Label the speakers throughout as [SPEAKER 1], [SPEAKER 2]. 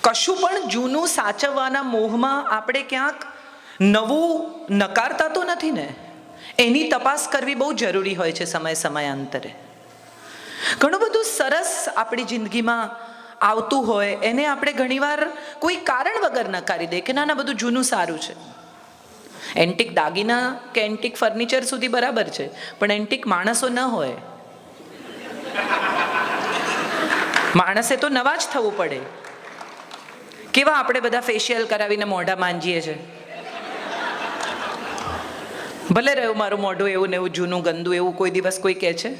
[SPEAKER 1] કશું પણ જૂનું સાચવવાના મોહમાં આપણે ક્યાંક નવું નકારતા તો નથી ને? એની તપાસ કરવી બહુ જરૂરી હોય છે સમય સમયાંતરે. ઘણું બધું સરસ આપણી જિંદગીમાં આવતું હોય એને આપણે ઘણીવાર કોઈ કારણ વગર નકારી દે કે ના બધું જૂનું સારું છે. એન્ટિક દાગીના કે એન્ટિક ફર્નિચર સુધી બરાબર છે, પણ એન્ટિક માણસો ન હોય. માણસે તો નવા જ થવું પડે. કેવા આપણે બધા ફેશિયલ કરાવીને મોઢા માંજીએ છીએ. ભલે રહ્યું મારું મોઢું એવું ને એવું જૂનું ગંદુ, એવું કોઈ દિવસ કોઈ કહે છે?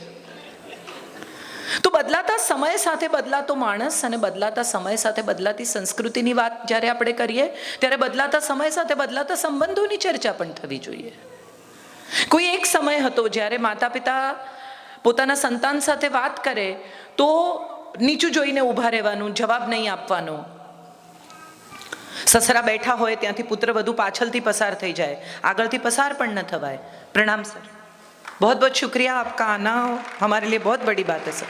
[SPEAKER 1] તો બદલાતા સમય સાથે બદલાતો માણસ અને બદલાતા સમય સાથે બદલાતી સંસ્કૃતિની વાત જ્યારે આપણે કરીએ ત્યારે બદલાતા સમય સાથે બદલાતા સંબંધોની ચર્ચા પણ થવી જોઈએ. કોઈ એક સમય હતો જ્યારે માતા પિતા પોતાના સંતાન સાથે વાત કરે તો નીચું જોઈને ઊભા રહેવાનું, જવાબ નહીં આપવાનો. સસરા બેઠા હોય ત્યાંથી પુત્ર વધુ પાછળથી પસાર થઈ જાય, આગળથી પસાર પણ ન થવાય. પ્રણામ સર, बहुत बहुत शुक्रिया आपका आना हमारे लिए बहुत बड़ी बात है सर.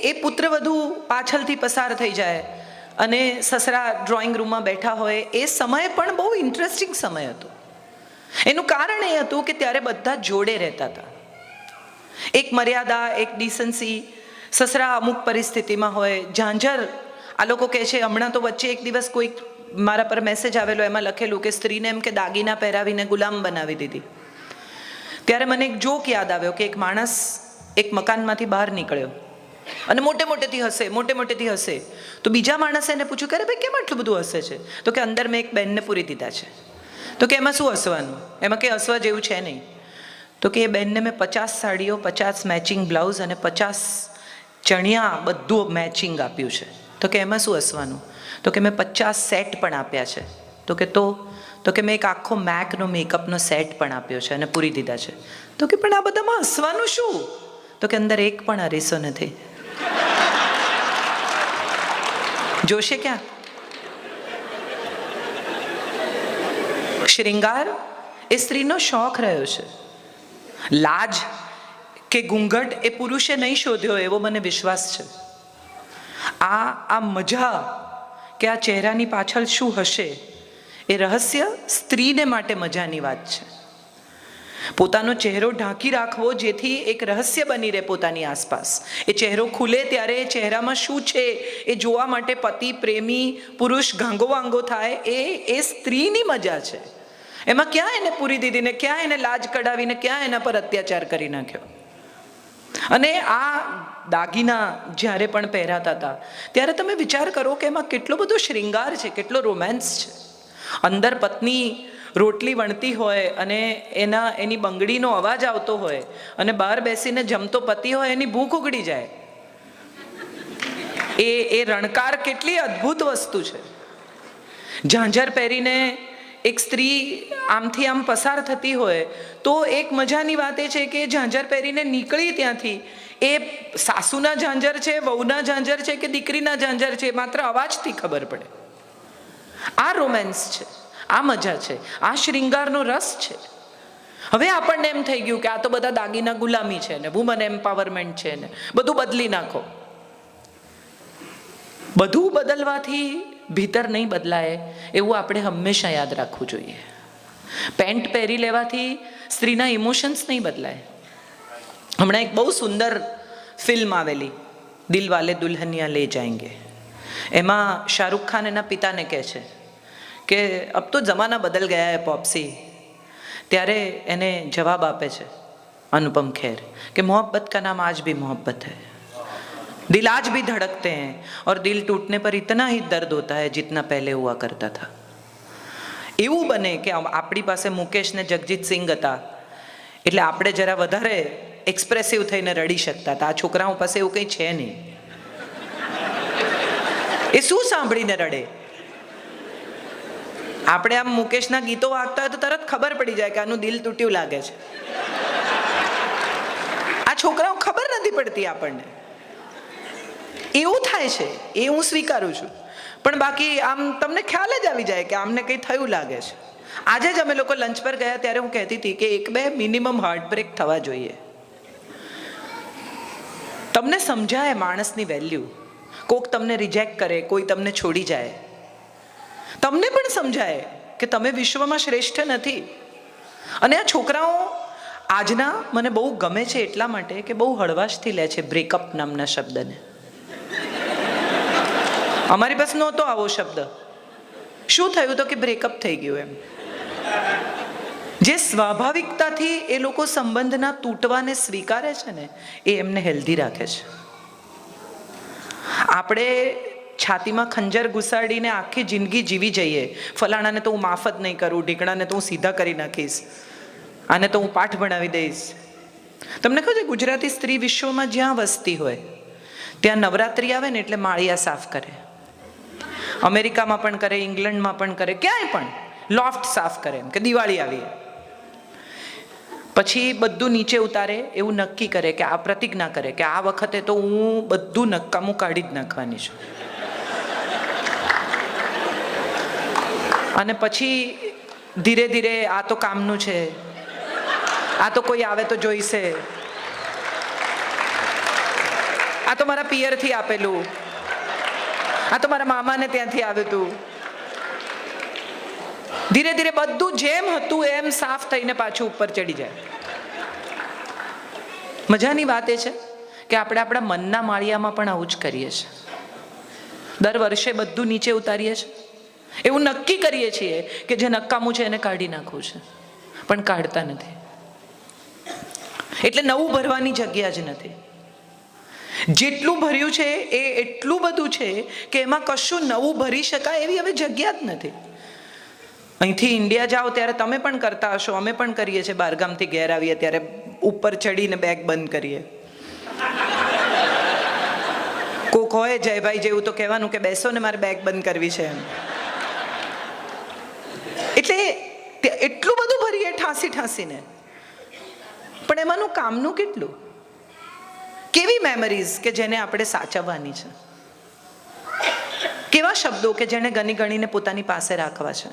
[SPEAKER 1] એ પુત્રવધુ પાછળથી પસાર થઈ જાય અને સસરા ડ્રોઈંગ રૂમમાં બેઠા હોય, એ સમય પણ બહુ ઇન્ટરેસ્ટિંગ સમય હતો. એનું કારણ એ હતું કે ત્યારે બધા જોડે રહેતા હતા. એક મર્યાદા, એક ડિસન્સી. સસરા અમુક પરિસ્થિતિમાં હોય, ઝાંઝર. આ લોકો કહે છે, હમણાં તો વચ્ચે એક દિવસ કોઈ મારા પર મેસેજ આવેલો, એમાં લખેલું કે સ્ત્રીને એમ કે દાગીના પહેરાવીને ગુલામ બનાવી દીધી. ત્યારે મને એક જોક યાદ આવ્યો કે એક માણસ એક મકાનમાંથી બહાર નીકળ્યો અને મોટે મોટેથી હસે. તો બીજા માણસે એને પૂછ્યું કે અરે ભાઈ કેમ આટલું બધું હસે છે? તો કે અંદર મેં એક બેનને પૂરી દીધા છે. તો કે એમાં શું હસવાનું? એમાં કે હસવા જેવું છે નહીં. તો કે એ બેનને મેં 50 સાડીઓ, 50 મેચિંગ બ્લાઉઝ અને 50 ચણિયા બધું મેચિંગ આપ્યું છે. તો કે એમાં શું હસવાનું? તો કે મેં 50 સેટ પણ આપ્યા છે. તો કે મેં એક આખો મેકનો મેકઅપનો સેટ પણ આપ્યો છે અને પૂરી દીધા છે. તો કે પણ આ બધામાં હસવાનું શું? તો કે અંદર એક પણ અરીસો નથી. જોશે ક્યાં? શ્રૃંગાર એ સ્ત્રીનો શોખ રહ્યો છે. લાજ કે ઘૂંઘટ એ પુરુષે નહીં શોધ્યો એવો મને વિશ્વાસ છે. આ મજા કે આ ચહેરાની પાછળ શું હશે એ રહસ્ય સ્ત્રીને માટે મજાની વાત છે. પોતાનો ચહેરો ઢાંકી રાખવો જેથી એક રહસ્ય બની રહે પોતાની આસપાસ. એ ચહેરો ખુલે ત્યારે એ ચહેરામાં શું છે એ જોવા માટે પતિ, પ્રેમી, પુરુષ ગાંગો વાંગો થાય. એ સ્ત્રીની મજા છે. એમાં ક્યાં એને પૂરી દીધીને, ક્યાં એને લાજ કઢાવીને, ક્યાં એના પર અત્યાચાર કરી નાખ્યો. અને આ દાગીના જ્યારે પણ પહેરાતા હતા ત્યારે તમે વિચાર કરો કે એમાં કેટલો બધો શ્રૃંગાર છે, કેટલો રોમેન્સ છે. અંદર પત્ની રોટલી વણતી હોય અને એની બંગડીનો અવાજ આવતો હોય અને બહાર બેસીને જમતો પતિ હોય, એની ભૂખ ઉગડી જાય. એ રણકાર કેટલી અદ્ભુત વસ્તુ છે. ઝાંઝર પહેરીને એક સ્ત્રી આમથી આમ પસાર થતી હોય તો એક મજાની વાત એ છે કે ઝાંઝર પહેરીને નીકળી ત્યાંથી, એ સાસુના ઝાંઝર છે, વહુના ઝાંઝર છે કે દીકરીના ઝાંઝર છે, માત્ર અવાજથી ખબર પડે. આ રોમેન્સ છે, આ મજા છે, આ શ્રૃંગારનો રસ છે. હવે આપણને એમ થઈ ગયું કે આ તો બધા દાગીના ગુલામી છે ને વુમન એમ્પાવરમેન્ટ છે ને બધું બદલી નાખો. બધું બદલવાથી ભીતર નહીં બદલાય એવું આપણે હંમેશા યાદ રાખવું જોઈએ. પેન્ટ પહેરી લેવાથી સ્ત્રીના ઇમોશન્સ નહીં બદલાય. હમણાં એક બહુ સુંદર ફિલ્મ આવેલી, દિલ વાલે દુલ્હનિયા લે જાએંગે. એમાં શાહરુખ ખાન એના પિતાને કહે છે કે અબ તો જમાના બદલ ગયા હૈ પોપ્સી. ત્યારે એને જવાબ આપે છે अनुपम खेर कि मोहब्बत का नाम आज भी मोहब्बत है, दिल आज भी धड़कते हैं और दिल टूटने पर इतना ही दर्द होता है जितना पहले हुआ करता था. એવું બને કે આપણી પાસે મુકેશ ને જગજીત સિંઘ હતા એટલે આપણે જરા વધારે એક્સપ્રેસિવ થઈને રડી શકતા હતા. આ છોકરાઓ પાસે એવું કંઈ છે નહીં. એ શું સાંભળીને રડે? આપણે આમ મુકેશના ગીતો વાગતા હોય તો તરત ખબર પડી જાય કે આનું દિલ તૂટ્યું લાગે છે. આ છોકરાઓ ખબર નથી પડતી આપણને. એવું થાય છે, એ હું સ્વીકારું છું, પણ બાકી આમ તમને ખ્યાલ જ આવી જાય કે આમને કંઈ થયું લાગે છે. આજે જ અમે લોકો લંચ પર ગયા ત્યારે હું કહેતી હતી કે 1-2 મિનિમમ હાર્ટબ્રેક થવા જોઈએ. તમને સમજાય માણસની વેલ્યુ. કોક તમને રિજેક્ટ કરે, કોઈ તમને છોડી જાય, તમને પણ સમજાય કે તમે વિશ્વમાં શ્રેષ્ઠ નથી. અને આ છોકરાઓ આજના મને બહુ ગમે છે એટલા માટે કે બહુ હળવાશથી લે છે બ્રેકઅપ નામના શબ્દને. અમારી પાસે નહોતો આવો શબ્દ. શું થયું તો કે બ્રેકઅપ થઈ ગયું એમ. જે સ્વાભાવિકતાથી એ લોકો સંબંધના તૂટવાને સ્વીકારે છે ને એ એમને હેલ્ધી રાખે છે. આપણે છાતીમાં ખંજર ઘુસાડીને આખી જિંદગી જીવી જઈએ, ફલાણાને તો હું માફ જ નહીં કરું, ઢીકણાને તો હું સીધા કરી નાખીશ, આને તો હું પાઠ ભણાવી દઈશ. તમને ખબર છે ગુજરાતી સ્ત્રી વિશ્વમાં જ્યાં વસતી હોય ત્યાં નવરાત્રિ આવે ને એટલે માળિયા સાફ કરે. અમેરિકામાં પણ કરે, ઇંગ્લેન્ડમાં પણ કરે, ક્યાંય પણ લોફ્ટ સાફ કરે. એમ કે દિવાળી આવી પછી બધું નીચે ઉતારે, એવું નક્કી કરે કે આ પ્રતિજ્ઞા કરે કે આ વખતે તો હું બધું નકામું કાઢી જ નાખવાની છું. અને પછી ધીરે ધીરે આ તો કામનું છે, આ તો કોઈ આવે તો જોઈશે, આ તો મારા પિયરથી આપેલું, આ તો મારા મામાને ત્યાંથી આવ્યું હતું. ધીરે ધીરે બધું જેમ હતું એમ સાફ થઈને પાછું ઉપર ચડી જાય. મજાની વાત એ છે કે આપણે આપણા મનના માળિયામાં પણ આવું જ કરીએ છીએ. દર વર્ષે બધું નીચે ઉતારીએ છીએ, એવું નક્કી કરીએ છીએ કે જે નકામું છે એને કાઢી નાખવું છે, પણ કાઢતા નથી. એટલે નવું ભરવાની જગ્યા જ નથી. જેટલું ભર્યું છે એ એટલું બધું છે કે એમાં કશું નવું ભરી શકાય એવી હવે જગ્યા જ નથી. અહીંથી ઇન્ડિયા જાઓ ત્યારે તમે પણ કરતા હશો, અમે પણ કરીએ છીએ. બહારગામથી ઘેર આવીએ ત્યારે ઉપર ચડીને બેગ બંધ કરીએ. કોક હોય જયભાઈ જેવું તો કહેવાનું કે બેસો ને મારે બેગ બંધ કરવી છે એમ. એટલે એટલું બધું ભરીએ ઠાંસી ઠાંસીને, પણ એમાંનું કામનું કેટલું? કેવી મેમરીઝ કે જેને આપણે સાચવવાની છે, કેવા શબ્દો કે જેને ગણી ગણીને પોતાની પાસે રાખવા છે,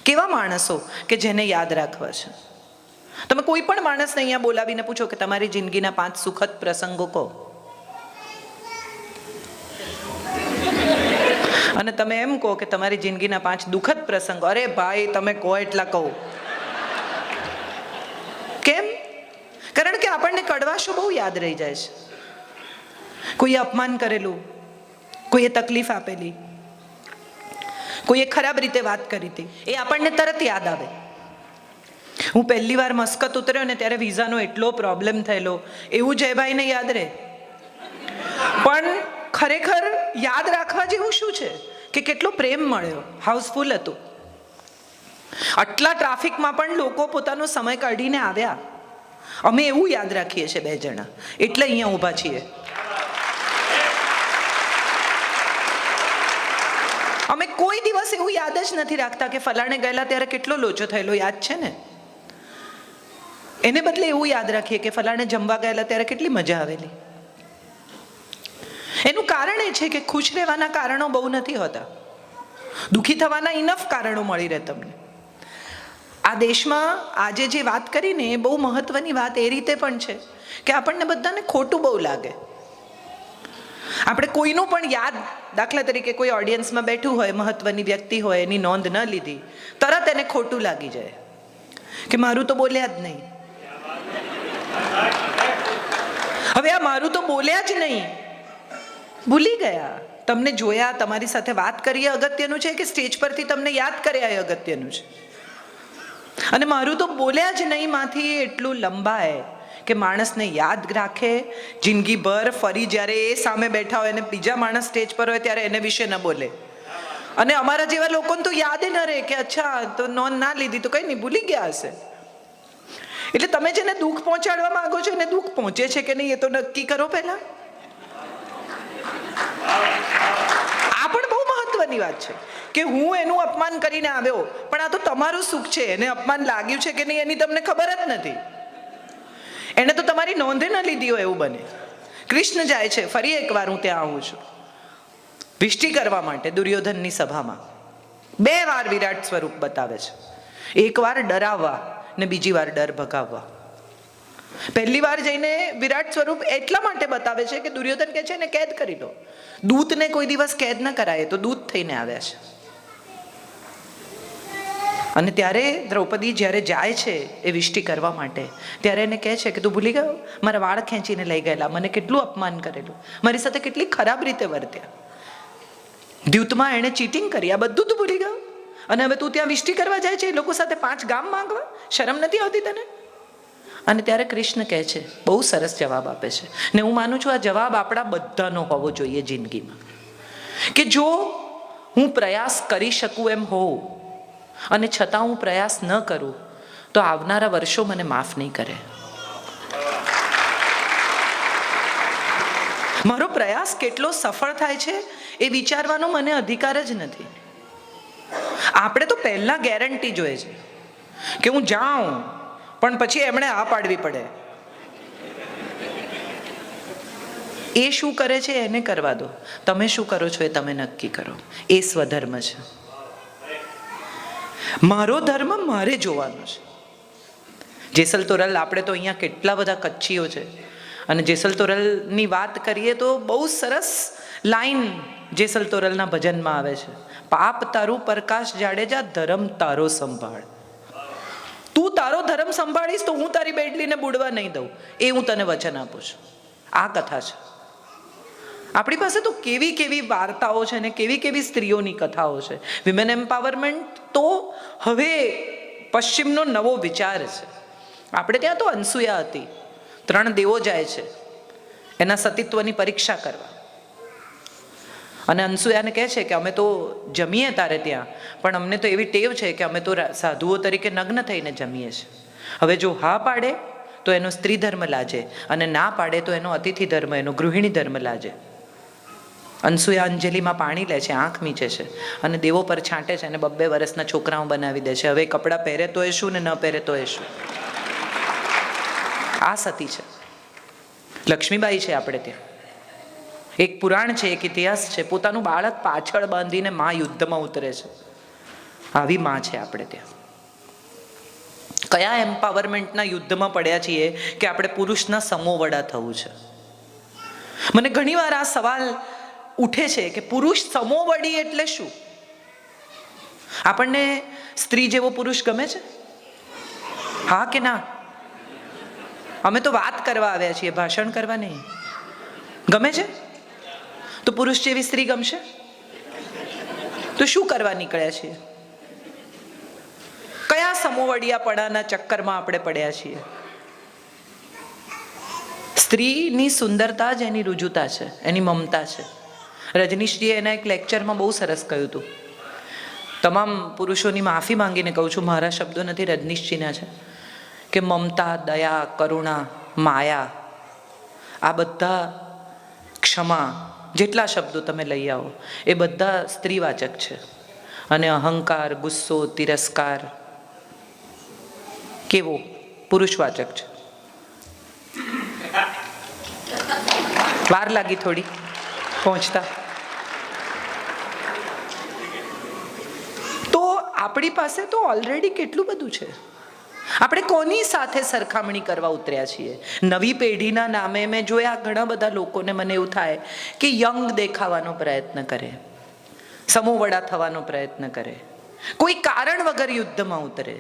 [SPEAKER 1] કેવા માણસો કે જેને યાદ રાખવા છે. તમે કોઈ પણ માણસને અહીંયા બોલાવીને પૂછો કે તમારી જિંદગીના 5 સુખદ પ્રસંગો કહો, અને તમે એમ કહો કે તમારી જિંદગીના 5 દુઃખદ પ્રસંગો. અરે ભાઈ તમે કહો એટલા કહો. કેમ? કારણ કે આપણને કડવાશો બહુ યાદ રહી જાય છે. કોઈએ અપમાન કરેલું, કોઈએ તકલીફ આપેલી, કોઈએ ખરાબ રીતે વાત કરી હતી, એ આપણને તરત યાદ આવે. હું પહેલી વાર મસ્કત ઉતર્યો ને ત્યારે વિઝાનો એટલો પ્રોબ્લેમ થયેલો, એવું જયભાઈને યાદ રહે. પણ ખરેખર યાદ રાખવા જેવું શું છે કે કેટલો પ્રેમ મળ્યો, હાઉસફુલ હતું. આટલા ટ્રાફિકમાં પણ લોકો પોતાનો સમય કાઢીને આવ્યા. અમે એવું યાદ રાખીએ છીએ 2 જણા, એટલે અહીંયા ઊભા છીએ. અમે કોઈ દિવસ એવું યાદ જ નથી રાખતા કે ફલાણે ગયેલા ત્યારે કેટલો લોચો થયેલો, યાદ છે ને? એને બદલે એવું યાદ રાખીએ કે ફલાણે જમવા ગયેલા ત્યારે કેટલી મજા આવેલી. એનું કારણ એ છે કે ખુશ રહેવાના કારણો બહુ નથી હોતા, દુઃખી થવાના ઇનફ કારણો મળી રહે તમને. આ દેશમાં આજે જે વાત કરીને એ બહુ મહત્વની વાત એ રીતે પણ છે કે આપણને બધાને ખોટું બહુ લાગે. આપણે કોઈનું પણ યાદ, દાખલા તરીકે કોઈ ઓડિયન્સમાં બેઠું હોય, મહત્વની વ્યક્તિ હોય, એની નોંધ ન લીધી, તરત એને ખોટું લાગી જાય કે મારું તો બોલ્યા જ નહીં. હવે આ મારું તો બોલ્યા જ નહીં ભૂલી ગયા. તમને જોયા, તમારી સાથે વાત કરીએ અગત્યનું છે કે સ્ટેજ પરથી તમને યાદ કર્યા એ અગત્યનું છે. અને મારું તો બોલ્યા જ નહીં માંથી એટલું લંબાય કે માણસને યાદ રાખે જિંદગીભર. ફરી જ્યારે એ સામે બેઠા હોય અને બીજા માણસ સ્ટેજ પર હોય ત્યારે એને વિશે ન બોલે. અને અમારા જેવા લોકોને તો યાદ ન રહે કે અચ્છા તો નોંધ ના લીધી તો કંઈ નહીં, ભૂલી ગયા હશે. એટલે તમે જેને દુઃખ પહોંચાડવા માંગો છો એને દુઃખ પહોંચે છે કે નહીં એ તો નક્કી કરો પહેલા. આ પણ બહુ મહત્વની વાત છે કે હું એનું અપમાન કરીને આવ્યો, પણ આ તો તમારું સુખ છે. એને અપમાન લાગ્યું છે કે નહીં એની તમને ખબર જ નથી. એને તો તમારી નોંધે ન લીધી હોય એવું બને. કૃષ્ણ જાય છે, ફરી એકવાર હું ત્યાં આવું છું, વિષ્ટિ કરવા માટે દુર્યોધનની સભામાં. 2 વાર વિરાટ સ્વરૂપ બતાવે છે એકવાર ડરાવવા ને બીજી વાર ડર ભગાવવા. પહેલી વાર જઈને વિરાટ સ્વરૂપ એટલા માટે બતાવે છે કે દુર્યોધન કહે છે ને કેદ કરી લો. દૂતને કોઈ દિવસ કેદ ન કરાય, તો દૂત થઈને આવ્યા છે. અને ત્યારે દ્રૌપદી જ્યારે જાય છે એ વિષ્ટિ કરવા માટે, ત્યારે એને કહે છે કે તું ભૂલી ગયો, મારા વાળ ખેંચીને લઈ ગયેલા, મને કેટલું અપમાન કરેલું, મારી સાથે કેટલી ખરાબ રીતે વર્ત્યા, દ્યુતમાં એણે ચીટિંગ કરી, આ બધું તું ભૂલી ગયો. અને હવે તું ત્યાં વિષ્ટિ કરવા જાય છે એ લોકો સાથે 5 ગામ માંગવા, શરમ નથી આવતી તને? અને ત્યારે કૃષ્ણ કહે છે, બહુ સરસ જવાબ આપે છે, ને હું માનું છું આ જવાબ આપણા બધાનો હોવો જોઈએ જિંદગીમાં, કે જો હું પ્રયાસ કરી શકું એમ હોઉં અને છતાં હું પ્રયાસ ન કરું તો આવનારા વર્ષો મને માફ નહીં કરે. મારો પ્રયાસ કેટલો સફળ થાય છે એ વિચારવાનો મને અધિકાર જ નથી. આપણે તો પહેલા ગેરંટી જોઈએ છે કે હું જાઉં, પણ પછી એમણે આ પાડવી પડે. એ શું કરે છે એને કરવા દો, તમે શું કરો છો એ તમે નક્કી કરો. એ સ્વધર્મ છે. મારો ધર્મ મારે જોવાનો છે. જેસલ તોરલ, આપણે તો અહીંયા કેટલા બધા કચ્છીઓ છે, અને જેસલ તોરલની વાત કરીએ તો બહુ સરસ લાઈન જેસલ તોરલના ભજનમાં આવે છે, પાપ તારું પ્રકાશ જાડેજા, ધર્મ તારો સંભાળ. તું તારો ધર્મ સંભાળીશ તો હું તારી બેડલીને બુડવા નહીં દઉં, એ હું તને વચન આપું છું. આ કથા છે. આપણી પાસે તો કેવી કેવી વાર્તાઓ છે ને કેવી કેવી સ્ત્રીઓની કથાઓ છે. વિમેન એમ્પાવરમેન્ટ તો હવે પશ્ચિમનો નવો વિચાર છે. આપણે ત્યાં તો અનસુયા હતી, 3 દેવો જાય છે એના સતીત્વની પરીક્ષા કરવા, અને અનસુયાને કહે છે કે અમે તો જમીએ તારે ત્યાં, પણ અમને તો એવી ટેવ છે કે અમે તો સાધુઓ તરીકે નગ્ન થઈને જમીએ છીએ. હવે જો હા પાડે તો એનો સ્ત્રી ધર્મ લાજે, અને ના પાડે તો એનો અતિથિ ધર્મ, એનો ગૃહિણી ધર્મ લાજે. અનસુયા અંજલિમાં પાણી લે છે, આંખ મીચે છે, અને દેવો પર છાંટે છે, અને 2 વર્ષના છોકરાઓ બનાવી દે છે. હવે કપડાં પહેરે તો એ શું ને ન પહેરે તો એ શું. આ સતી છે. લક્ષ્મીબાઈ છે આપણે ત્યાં. એક પુરાણ છે, એક ઇતિહાસ છે, પોતાનું બાળક પાછળ બાંધીને માં યુદ્ધમાં ઉતરે છે. આવી માં છે આપણે ત્યાં. કયા એમ્પાવરમેન્ટના યુદ્ધમાં પડ્યા છીએ કે આપણે પુરુષના સમોવડા થવું છે? મને ઘણીવાર આ સવાલ ઉઠે છે કે પુરુષ સમોવડી એટલે શું? આપણને સ્ત્રી જેવો પુરુષ ગમે છે? હા કે ના? અમે તો વાત કરવા આવ્યા છીએ, ભાષણ કરવા નહીં. ગમે છે? તો પુરુષ જેવી સ્ત્રી ગમશે? તો શું કરવા નીકળ્યા છીએ? કયા સમોવડિયાપણાના ચક્કરમાં આપણે પડ્યા છીએ? સ્ત્રીની સુંદરતા જ એની રુજુતા છે, એની મમતા છે. રજનીશજીએ એના એક લેક્ચરમાં બહુ સરસ કહ્યું હતું. તમામ પુરુષોની માફી માંગીને કહું છું, મારા શબ્દો નથી, રજનીશજીના છે, કે મમતા, દયા, કરુણા, માયા, આ બધા, ક્ષમા, જેટલા શબ્દો તમે લઈ આવો એ બધા સ્ત્રીવાચક છે. અને અહંકાર, ગુસ્સો, તિરસ્કાર કેવો પુરુષવાચક છે. વાર લાગી થોડી પહોંચતા. તો આપણી પાસે તો ઓલરેડી કેટલું બધું છે. આપણે કોની સાથે સરખામણી કરવા ઉતર્યા છીએ? નવી પેઢીના નામે મેં જોયા ઘણા બધા લોકોને, મને એવું થાય કે યંગ દેખાવાનો પ્રયત્ન કરે, સમોવડા થવાનો પ્રયત્ન કરે, કોઈ કારણ વગર યુદ્ધમાં ઉતરે.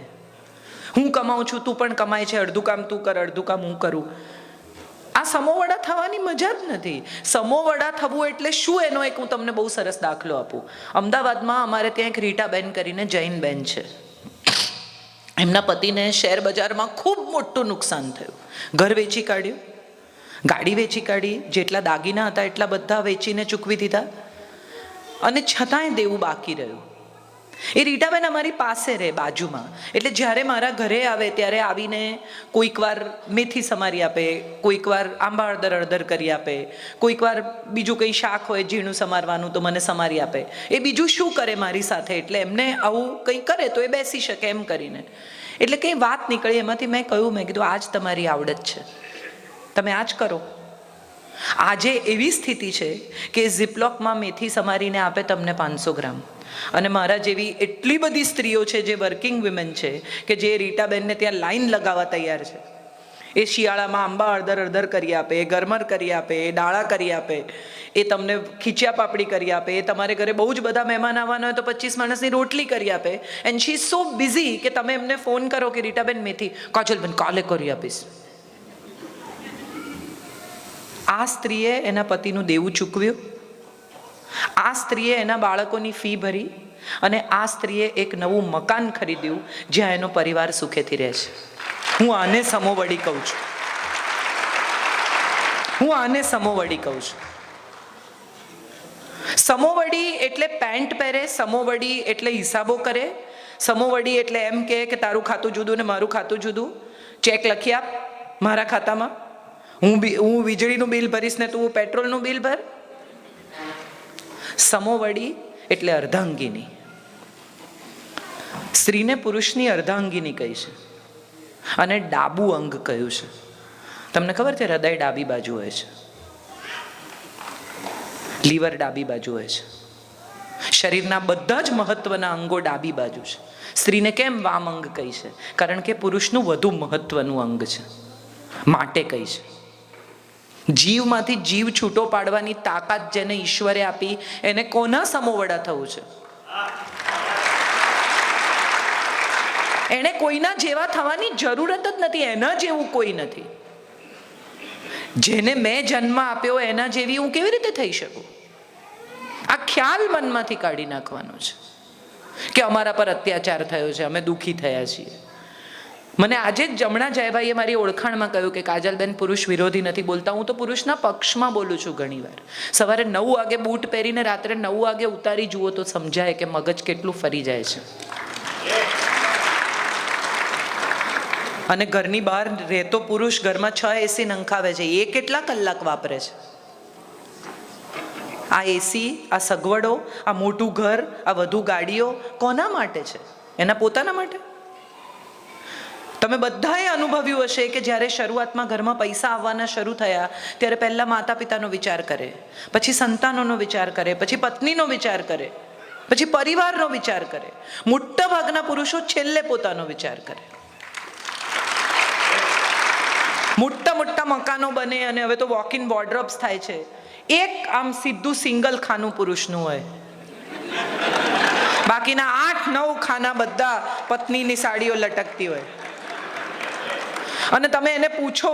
[SPEAKER 1] હું કમાઉં છું, તું પણ કમાય છે, અડધું કામ તું કર, અડધું કામ હું કરું. આ સમોવડા થવાની મજા જ નથી. સમોવડા થવું એટલે શું, એનો એક હું તમને બહુ સરસ દાખલો આપું. અમદાવાદમાં અમારે ત્યાં એક રીટાબેન કરીને જૈન બેન છે. એમના પતિને શેર બજારમાં ખૂબ મોટું નુકસાન થયું. ઘર વેચી કાઢ્યું, ગાડી વેચી કાઢી, જેટલા દાગીના હતા એટલા બધા વેચીને ચૂકવી દીધા, અને છતાંય દેવું બાકી રહ્યું. એ રીટાબેન અમારી પાસે રહે, બાજુમાં. એટલે જ્યારે મારા ઘરે આવે ત્યારે આવીને કોઈક વાર મેથી સમારી આપે, કોઈક વાર આંબા હળદર હળદર કરી આપે, કોઈક વાર બીજું કંઈ શાક હોય ઝીણું સમારવાનું તો મને સમારી આપે. એ બીજું શું કરે મારી સાથે, એટલે એમને આવું કંઈ કરે તો એ બેસી શકે એમ કરીને. એટલે કંઈ વાત નીકળી, એમાંથી મેં કીધું આ જ તમારી આવડત છે, તમે આ જ કરો. આજે એવી સ્થિતિ છે કે ઝીપલોકમાં મેથી સમારીને આપે તમને 500 ગ્રામ, અને મારા જેવી એટલી બધી સ્ત્રીઓ છે જે વર્કિંગ વિમેન છે કે જે રીટાબેનને ત્યાં લાઈન લગાવવા તૈયાર છે. એ શિયાળામાં આંબા અડધર કરી આપે, એ ગરમર કરી આપે, એ ડાળા કરી આપે, એ તમને ખીચિયા પાપડી કરી આપે, એ તમારે ઘરે બહુ જ બધા મહેમાન આવવાના હોય તો 25 માણસની રોટલી કરી આપે. And she is so busy કે તમે એમને ફોન કરો કે રીટાબેન મેથી, કાજલબેન કાલે કરી આપીશ. આ સ્ત્રીએ એના પતિનું દેવું ચૂકવ્યું, આ સ્ત્રીએ એના બાળકોની ફી ભરી, અને આ સ્ત્રીએ એક નવું મકાન ખરીદ્યું જ્યાં એનો પરિવાર સુખેથી રહે છે. હું આને સમોવડી કહું છું. હું આને સમોવડી કહું છું. સમોવડી એટલે પેન્ટ પહેરે, સમોવડી એટલે હિસાબો કરે, સમોવડી એટલે એમ કે તારું ખાતું જુદું ને મારું ખાતું જુદું, ચેક લખી આપ મારા ખાતામાં, હું વીજળીનું બિલ ભરીશ ને તું પેટ્રોલનું બિલ ભર. સમોવડી એટલે અર્ધાંગીની. સ્ત્રીને પુરુષની અર્ધાંગીની કહી છે અને ડાબુ અંગ કહ્યું છે. તમને ખબર છે હૃદય ડાબી બાજુ હોય છે, લીવર ડાબી બાજુ હોય છે, શરીરના બધા જ મહત્વના અંગો ડાબી બાજુ છે. સ્ત્રીને કેમ વામ અંગ કહી છે? કારણ કે પુરુષનું વધુ મહત્વનું અંગ છે, માટે કહી છે. જીવમાંથી જીવ છૂટો પાડવાની તાકાત જેને ઈશ્વરે આપી એને કોના સમોવડા થવું છે? એને કોઈના જેવા થવાની જરૂરત જ નથી, એના જેવું કોઈ નથી. જેને મેં જન્મ આપ્યો એના જેવી હું કેવી રીતે થઈ શકું? આ ખ્યાલ મનમાંથી કાઢી નાખવાનો છે કે અમારા પર અત્યાચાર થયો છે, અમે દુઃખી થયા છીએ. મને આજે જ જમણા જયભાઈએ મારી ઓળખાણમાં કહ્યું કે કાજલબેન પુરુષ વિરોધી નથી બોલતા, હું તો પુરુષના પક્ષમાં બોલું છું. ઘણીવાર સવારે 9 વાગે બૂટ પહેરીને રાત્રે 9 વાગે ઉતારી જુઓ તો સમજાય કે મગજ કેટલું ફરી જાય છે. અને ઘરની બહાર રહેતો પુરુષ ઘરમાં 6 એસી નંખાવે છે, એ કેટલા કલાક વાપરે છે? આ એસી, આ સગવડો, આ મોટું ઘર, આ વધુ ગાડીઓ કોના માટે છે? એના પોતાના માટે? તમે બધાએ અનુભવ્યું હશે કે જ્યારે શરૂઆતમાં ઘરમાં પૈસા આવવાના શરૂ થયા ત્યારે પહેલાં માતા પિતાનો વિચાર કરે, પછી સંતાનોનો વિચાર કરે, પછી પત્નીનો વિચાર કરે, પછી પરિવારનો વિચાર કરે. મોટા ભાગના પુરુષો છેલ્લે પોતાનો વિચાર કરે. મોટા મોટા મકાનો બને અને હવે તો વોક ઇન વોર્ડરોબ્સ થાય છે. એક આમ સીધું સિંગલ ખાનું પુરુષનું હોય, બાકીના 8-9 ખાના બધા પત્નીની સાડીઓ લટકતી હોય. અને તમે એને પૂછો,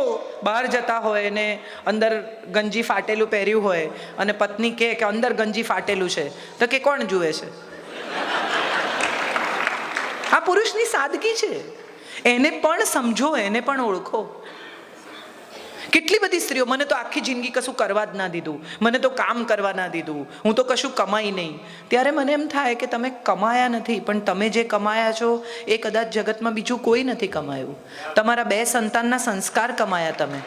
[SPEAKER 1] બહાર જતા હોય ને અંદર ગંજી ફાટેલું પહેર્યું હોય અને પત્ની કહે કે અંદર ગંજી ફાટેલું છે, તો કે કોણ જુએ છે? આ પુરુષની સાદગી છે. એને પણ સમજો, એને પણ ઓળખો. કેટલી બધી સ્ત્રીઓ, મને તો આખી જિંદગી કશું કરવા જ ના દીધું, મને તો કામ કરવા ના દીધું, હું તો કશું કમાઈ નહીં. ત્યારે મને એમ થાય કે તમે કમાયા નથી, પણ તમે જે કમાયા છો એ કદાચ જગતમાં બીજું કોઈ નથી કમાયું. તમારા 2 સંતાનના સંસ્કાર કમાયા તમે.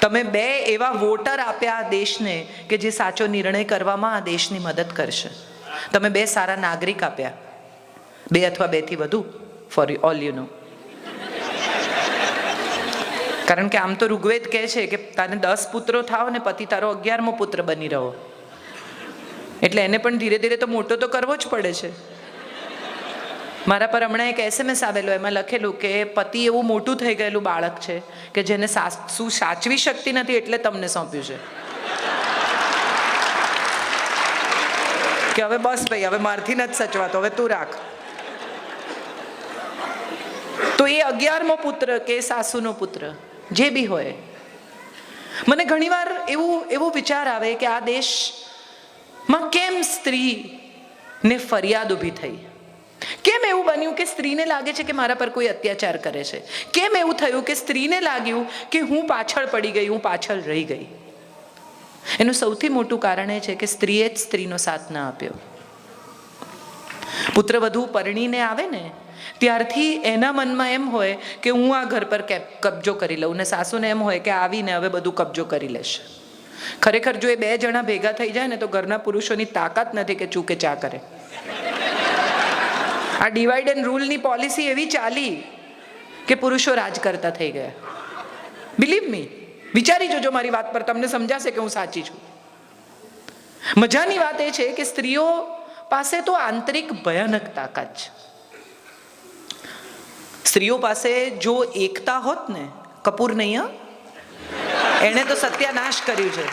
[SPEAKER 1] તમે 2 એવા વોટર આપ્યા આ દેશને કે જે સાચો નિર્ણય કરવામાં આ દેશની મદદ કરશે. તમે 2 સારા નાગરિક આપ્યા, 2 અથવા 2 થી વધુ, ફોર ઓલ યુ નો. કારણ કે આમ તો ઋગ્વેદ કહે છે કે તારે 10 પુત્રો થાવ ને પતિ તારો 11મો પુત્ર બની રહો. એટલે એને પણ ધીરે ધીરે તો મોટો તો કરવો જ પડે છે. મારા પર હમણાં એક SMS આવેલો, એમાં લખેલું કે પતિ એવું મોટું થઈ ગયેલું બાળક છે કે જેને સાસુ સાચવી શકતી નથી એટલે તમને સોંપ્યું છે. કે હવે બસ ભાઈ, હવે મારથી નથી સચવાતો, હવે તું રાખ. તો એ 11મો પુત્ર કે સાસુનો પુત્ર જે બી હોય, મને ઘણીવાર એવો વિચાર આવે કે આ દેશમાં કેમ સ્ત્રીને ફરિયાદ ઊભી થઈ? કેમ એવું બન્યું કે સ્ત્રીને લાગે છે કે મારા પર કોઈ અત્યાચાર કરે છે? કેમ એવું થયું કે સ્ત્રીને લાગ્યું કે હું પાછળ પડી ગઈ, હું પાછળ રહી ગઈ? એનું સૌથી મોટું કારણ એ છે કે સ્ત્રીએ જ સ્ત્રીનો સાથ ના આપ્યો. પુત્રવધુ પરણીને આવે ને ત્યારથી એના મનમાં એમ હોય કે હું આ ઘર પર કબજો કરી લઉં, ને સાસુને એમ હોય કે આવીને હવે બધું કબજો કરી લેશે. ખરેખર જો એ 2 જણા ભેગા થઈ જાય ને તો ઘરના પુરુષોની તાકાત નથી કે ચૂકે ચા કરે. આ ડિવાઈડ એન્ડ રૂલની પોલિસી એવી ચાલી કે પુરુષો રાજ કરતા થઈ ગયા. બિલીવ મી, વિચારી જોજો મારી વાત પર, તમને સમજાશે કે હું સાચી છું. મજાની વાત એ છે કે સ્ત્રીઓ પાસે તો આંતરિક ભયાનક તાકાત છે. સ્ત્રીઓ પાસે જો એકતા હોત ને, કપૂર નહીં, એણે તો સત્યાનાશ કર્યું છે,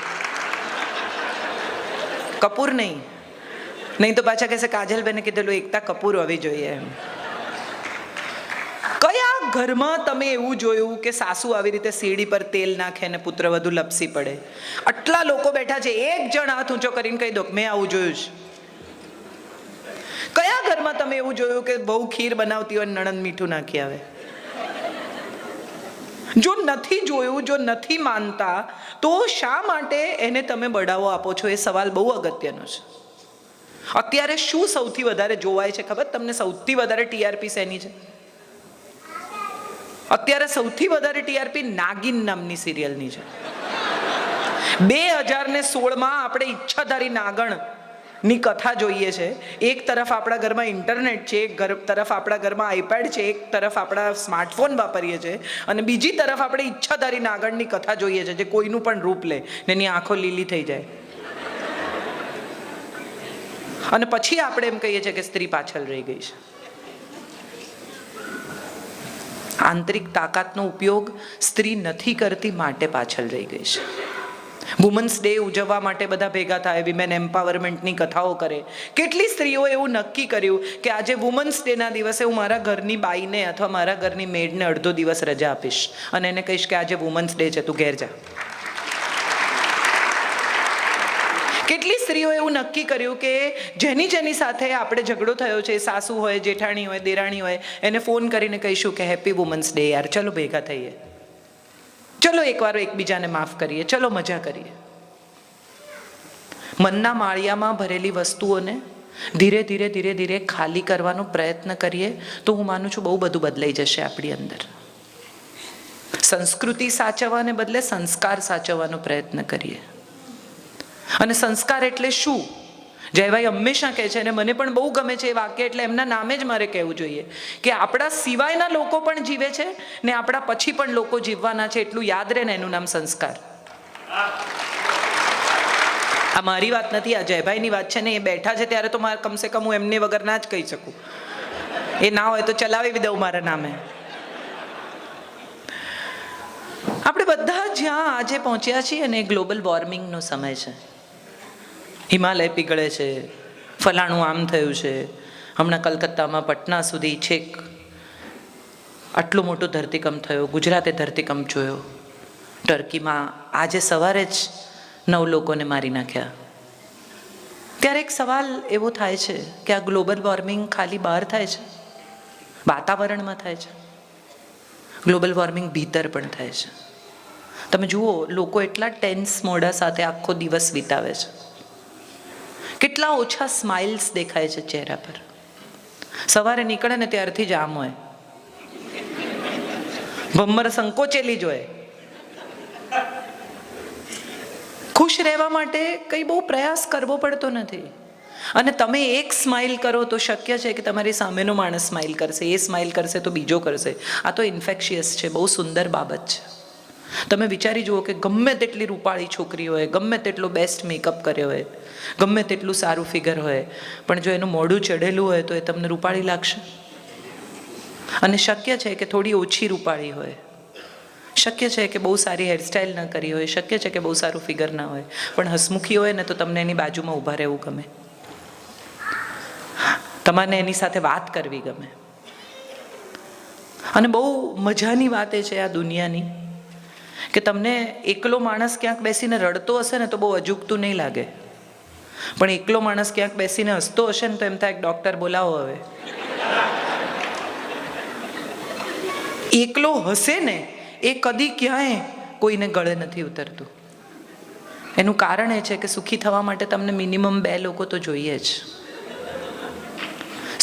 [SPEAKER 1] કપૂર નહીં તો પાછા કહેશે કાજલબેને કીધેલું એકતા કપૂર હોવી જોઈએ એમ. કયા ઘરમાં તમે એવું જોયું કે સાસુ આવી રીતે સીડી પર તેલ નાખે ને પુત્રવધુ લપસી પડે? આટલા લોકો બેઠા છે, એક જણ હાથ ઊંચો કરીને કહી દો મેં આવું જોયું છે. કયા ઘરમાં તમે એવું જોયું કે બહુ ખીર બનાવતી હોય નણંદ મીઠું નાખી આવે? જો નથી જોયું, જો નથી માનતા, તો શા માટે એને તમે બઢાવો આપો છો? એ સવાલ બહુ અગત્યનો છે. અત્યારે શું સૌથી વધારે જોવાય છે ખબર તમને? સૌથી વધારે ટીઆરપી શેની છે અત્યારે? સૌથી વધારે ટીઆરપી નાગિન નામની સિરિયલની છે. 2016માં આપણે ઈચ્છાધારી નાગણ ની કથા જોઈએ છે. એક તરફ આપણા ઘરમાં ઇન્ટરનેટ છે, એક તરફ આપણા ઘરમાં આઈપેડ છે, એક તરફ આપણા સ્માર્ટફોન વાપરીએ છીએ, અને બીજી તરફ આપણે ઈચ્છાધારી નાગણની કથા જોઈએ છે જે કોઈનું પણ રૂપ લે ને એની આંખો લીલી થઈ જાય. અને પછી આપણે એમ કહીએ છીએ કે સ્ત્રી પાછળ રહી ગઈ છે. આંતરિક તાકાતનો ઉપયોગ સ્ત્રી નથી કરતી માટે પાછળ રહી ગઈ છે. વુમન્સ ડે ઉજવવા માટે બધા ભેગા થાય, વિમેન એમ્પાવરમેન્ટની કથાઓ કરે. કેટલી સ્ત્રીઓએ એવું નક્કી કર્યું કે આજે વુમન્સ ડેના દિવસે હું મારા ઘરની બાઈને અથવા મારા ઘરની મેડને અડધો દિવસ રજા આપીશ અને એને કહીશ કે આજે વુમન્સ ડે છે, તું ઘેર જા. કેટલી સ્ત્રીઓ એવું નક્કી કર્યું કે જેની સાથે આપણે ઝઘડો થયો છે, સાસુ હોય, જેઠાણી હોય, દેરાણી હોય, એને ફોન કરીને કહીશું કે હેપી વુમન્સ ડે યાર, ચલો ભેગા થઈએ, ચલો એકવાર એકબીજાને માફ કરીએ, ચલો મજા કરીએ. મનના માળિયામાં ભરેલી વસ્તુઓને ધીરે ધીરે ખાલી કરવાનો પ્રયત્ન કરીએ તો હું માનું છું બહુ બધું બદલાઈ જશે આપણી અંદર. સંસ્કૃતિ સાચવવાને બદલે સંસ્કાર સાચવવાનો પ્રયત્ન કરીએ. અને સંસ્કાર એટલે શું? જયભાઈ હંમેશા કહે છે, અને મને પણ બહુ ગમે છે એ વાક્ય, એટલે એમના નામે જ મારે કહેવું જોઈએ કે આપણા સિવાયના લોકો પણ જીવે છે ને આપણા પછી પણ લોકો જીવવાના છે, એટલું યાદ રહે ને, એનું નામ સંસ્કાર. આ મારી વાત નથી, આ જયભાઈની વાત છે ને. એ બેઠા છે ત્યારે તો મારે કમસે કમ હું એમની વગર ના જ કહી શકું. એ ના હોય તો ચલાવી દઉં મારા નામે. આપણે બધા જ્યાં આજે પહોંચ્યા છીએ ને, ગ્લોબલ વોર્મિંગનો સમય છે. હિમાલય પીગળે છે, ફલાણું આમ થયું છે. હમણાં કલકત્તામાં પટના સુધી છેક આટલો મોટો ધરતીકંપ થયો. ગુજરાતે ધરતીકંપ જોયો. ટર્કીમાં આજે સવારે જ 9 લોકોને મારી નાખ્યા. ત્યારે એક સવાલ એવો થાય છે કે આ ગ્લોબલ વોર્મિંગ ખાલી બહાર થાય છે? વાતાવરણમાં થાય છે? ગ્લોબલ વોર્મિંગ ભીતર પણ થાય છે. તમે જુઓ, લોકો એટલા ટેન્સ મોઢા સાથે આખો દિવસ વિતાવે છે. કેટલા ઓછા સ્માઇલ્સ દેખાય છે ચહેરા પર. સવારે નીકળે ને ત્યારથી જ આમ હોય, ભમર સંકોચેલી જ હોય. ખુશ રહેવા માટે કંઈ બહુ પ્રયાસ કરવો પડતો નથી. અને તમે એક સ્માઇલ કરો તો શક્ય છે કે તમારી સામેનો માણસ સ્માઇલ કરશે, એ સ્માઇલ કરશે તો બીજો કરશે. આ તો ઇન્ફેક્શિયસ છે. બહુ સુંદર બાબત છે. તમે વિચારી જુઓ કે ગમે તેટલી રૂપાળી છોકરી હોય, ગમે તેટલો બેસ્ટ મેકઅપ કર્યો હોય, ગમે તેટલું સારું ફિગર હોય, પણ જો એનું મોઢું ચઢેલું હોય તો એ તમને રૂપાળી લાગશે? અને શક્ય છે કે થોડી ઓછી રૂપાળી હોય, શક્ય છે કે બહુ સારી હેરસ્ટાઈલ ન કરી હોય, શક્ય છે કે બહુ સારું ફિગર ના હોય, પણ હસમુખી હોય ને તો તમને એની બાજુમાં ઊભા રહેવું ગમે, તમારે એની સાથે વાત કરવી ગમે. અને બહુ મજાની વાત એ છે આ દુનિયાની કે તમને એકલો માણસ ક્યાંક બેસીને રડતો હશે ને તો બહુ અજુગતું નહીં લાગે, પણ એકલો માણસ ક્યાંક બેસીને હસતો હશે ને તો એમ થાય એક ડૉક્ટર બોલાવો હવે. એકલો હશે ને એ કદી ક્યાંય કોઈને ગળે નથી ઉતરતું. એનું કારણ એ છે કે સુખી થવા માટે તમને મિનિમમ 2 લોકો તો જોઈએ જ.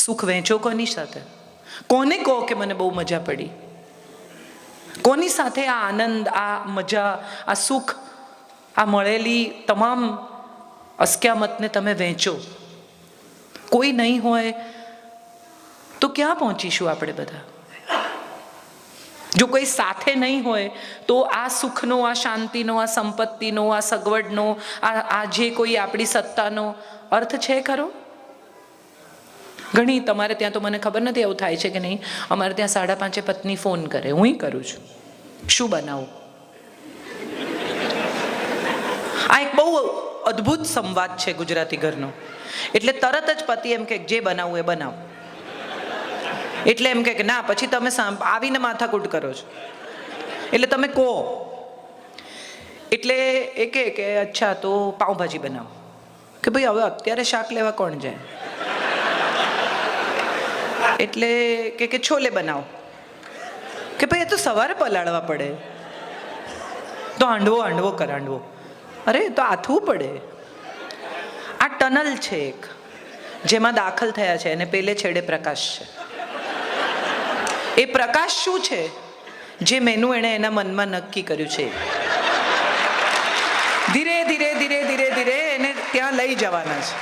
[SPEAKER 1] સુખ વહેંચો કોની સાથે? કોને કહો કે મને બહુ મજા પડી? કોની સાથે આ આનંદ, આ મજા, આ સુખ, આ મળેલી તમામ અસ્ક્યામતને તમે વહેંચો? કોઈ નહીં હોય તો ક્યાં પહોંચીશું આપણે બધા? જો કોઈ સાથે નહીં હોય તો આ સુખનો, આ શાંતિનો, આ સંપત્તિનો, આ સગવડનો, આ જે કોઈ આપણી સત્તાનો અર્થ છે ખરો? ઘણી તમારે ત્યાં તો મને ખબર નથી એવું થાય છે કે નહીં, અમારે ત્યાં 5:30 પત્ની ફોન કરે, હું કરું છું, શું બનાવું? આ એક બહુ અદ્ભુત સંવાદ છે ગુજરાતી ઘરનો. એટલે તરત જ પતિ એમ કે જે બનાવું એ બનાવો. એટલે એમ કે ના, પછી તમે આવીને માથાકૂટ કરો છો, એટલે તમે કહો. એટલે એ કે અચ્છા તો પાઉંભાજી બનાવો. કે ભાઈ હવે અત્યારે શાક લેવા કોણ જાય? એટલે કે છોલે બનાવો. કે ભાઈ એ તો સવારે પલાળવા પડે. તો હાંડવો કર, હાંડવો. અરે તો આથવું પડે. આ ટનલ છે એક, જેમાં દાખલ થયા છે, અને પેલે છેડે પ્રકાશ છે. એ પ્રકાશ શું છે? જે મેનુ એણે એના મનમાં નક્કી કર્યું છે. ધીરે ધીરે ધીરે ધીરે ધીરે એને ત્યાં લઈ જવાના છે.